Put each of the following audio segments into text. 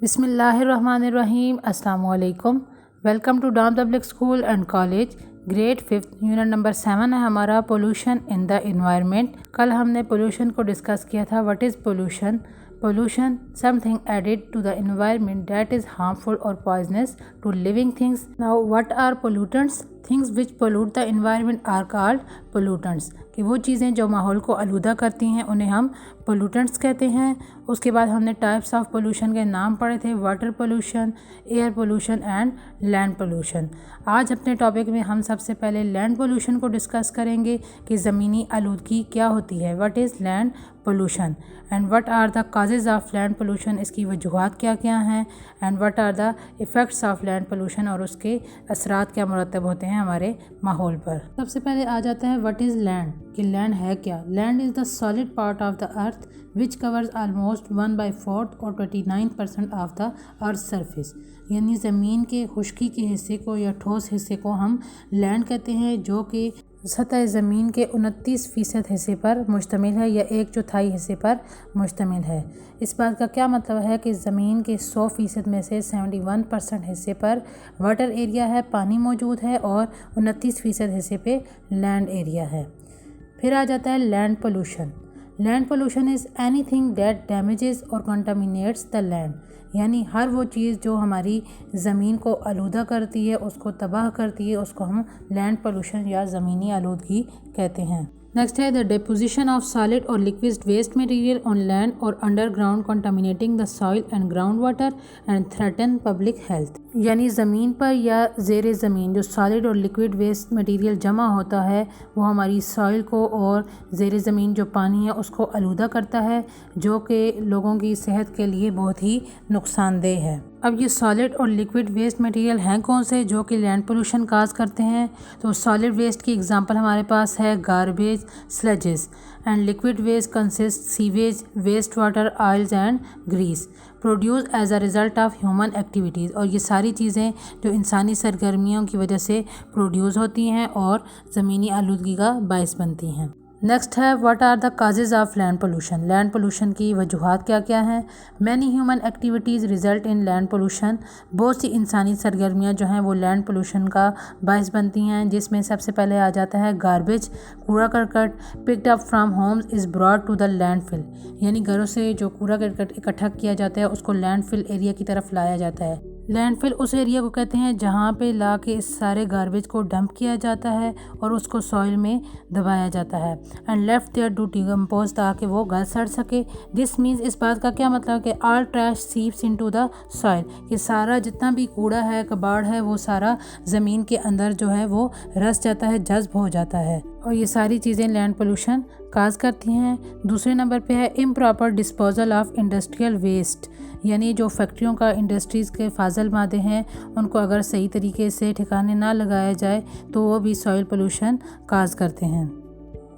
बिस्मिल्लाहिर्रहमानिर्रहीम। अस्सलाम वालेकुम। Welcome to Dawn public school and college. Grade 5 unit number 7 है हमारा, पोल्यूशन इन द इन्वायरमेंट। कल हमने पोल्यूशन को डिस्कस किया था। What is pollution? Pollution, something added to the environment that is harmful or poisonous to living things. Now, what are pollutants? Things which pollute the environment are called pollutants. कि वो चीज़ें जो माहौल को आलूदा करती हैं उन्हें हम पोल्यूटेंट्स कहते हैं। उसके बाद हमने टाइप्स ऑफ पोल्यूशन के नाम पढ़े थे, water pollution, air pollution and land pollution. आज अपने टॉपिक में हम सबसे पहले लैंड पोल्यूशन को डिस्कस करेंगे कि ज़मीनी आलूदगी क्या होती है। What is land pollution and what are the causes of land pollution, इसकी वजूहात क्या क्या हैं, and what are the effects of land pollution और उसके असरात क्या मुरतब होते हैं हमारे माहौल पर। सबसे पहले आ जाता है व्हाट इज़ लैंड, कि लैंड है क्या। Land is the solid part of the earth which covers almost 1/4 और 29% ऑफ द अर्थ सरफेस। यानी ज़मीन के खुश्की के हिस्से को या ठोस हिस्से को हम लैंड कहते हैं, जो कि सतह ज़मीन के 29% हिस्से पर मुश्तमिल है या 1/4 हिस्से पर मुश्तमिल है। इस बात का क्या मतलब है कि ज़मीन के 100% में से 71% हिस्से पर वाटर एरिया है, पानी मौजूद है, और 29% हिस्से पे लैंड एरिया है। फिर आ जाता है land pollution. Land pollution is anything that damages और कंटामिनेट्स द लैंड। यानी हर वो चीज़ जो हमारी ज़मीन को आलूदा करती है, उसको तबाह करती है, उसको हम लैंड पोल्यूशन या ज़मीनी आलूदगी कहते हैं। नेक्स्ट है द डिपोजिशन ऑफ सॉलिड और liquid waste material on land और underground contaminating the soil and ground water and threaten public health. यानी ज़मीन पर या ज़ेर ज़मीन जो सॉलिड और लिक्विड वेस्ट मटेरियल जमा होता है वो हमारी सॉइल को और ज़ेर ज़मीन जो पानी है उसको आलूदा करता है, जो कि लोगों की सेहत के लिए बहुत ही नुकसानदेह है। अब ये सॉलिड और लिक्विड वेस्ट मटेरियल हैं कौन से जो कि लैंड पोल्यूशन काज करते हैं? तो सॉलिड वेस्ट की एग्जांपल हमारे पास है garbage, sludges, and liquid waste consist sewage, waste water, oils and grease produce as a result of human activities. और ये सारी चीज़ें जो इंसानी सरगर्मियों की वजह से प्रोड्यूस होती हैं और ज़मीनी आलूदगी का बायस बनती हैं। नेक्स्ट है what are the causes of land pollution. Land pollution की वजूहात क्या क्या हैं? Many human activities result in land pollution. बहुत सी इंसानी सरगर्मियाँ जो हैं वो लैंड पोल्यूशन का बायस बनती हैं, जिसमें सबसे पहले आ जाता है गार्बेज, कूड़ा करकट picked up from homes is brought to the landfill. यानी घरों से जो कूड़ा करकट इकट्ठा किया जाता है उसको लैंडफिल एरिया की तरफ लाया जाता है। लैंडफिल उस एरिया को कहते हैं जहाँ पे ला के इस सारे गार्बेज को डंप किया जाता है और उसको सॉइल में दबाया जाता है and left there to decompose, ताकि वो गल सड़ सके। दिस मीन्स, इस बात का क्या मतलब कि all trash seeps into the soil, कि सारा जितना भी कूड़ा है, कबाड़ है, वो सारा ज़मीन के अंदर जो है वो रस जाता है, जज्ब हो जाता है, और ये सारी चीज़ें लैंड पोल्यूशन काज करती हैं। दूसरे नंबर पे है improper disposal of industrial waste. यानी जो फैक्ट्रियों का, इंडस्ट्रीज़ के फाजल मादे हैं उनको अगर सही तरीके से ठिकाने ना लगाया जाए तो वो भी सॉइल पोल्यूशन काज करते हैं।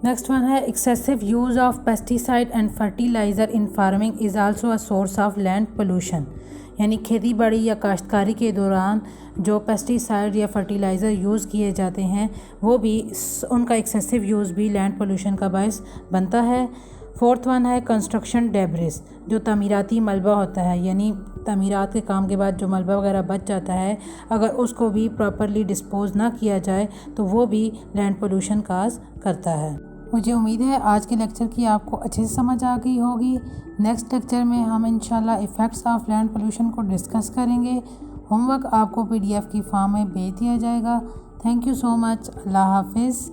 नेक्स्ट वन है excessive use of pesticide and fertiliser in farming is also a source of land pollution. यानी खेती बाड़ी या काश्तकारी के दौरान जो पेस्टिसाइड या फर्टिलाइज़र यूज़ किए जाते हैं वो भी, उनका एक्सेसिव यूज़ भी लैंड पोल्यूशन का बायस बनता है। फोर्थ वन है कंस्ट्रक्शन डेब्रिस, जो तामीराती मलबा होता है, यानी तामीरात के काम के बाद जो मलबा वगैरह बच जाता है, अगर उसको भी प्रॉपरली डिस्पोज ना किया जाए तो वो भी लैंड पोल्यूशन काज करता है। मुझे उम्मीद है आज के लेक्चर की आपको अच्छे से समझ आ गई होगी। नेक्स्ट लेक्चर में हम इंशाल्लाह इफ़ेक्ट्स ऑफ लैंड पोल्यूशन को डिस्कस करेंगे। होमवर्क आपको PDF की फॉर्म में भेज दिया जाएगा। Thank you so much. अल्लाह हाफिज़।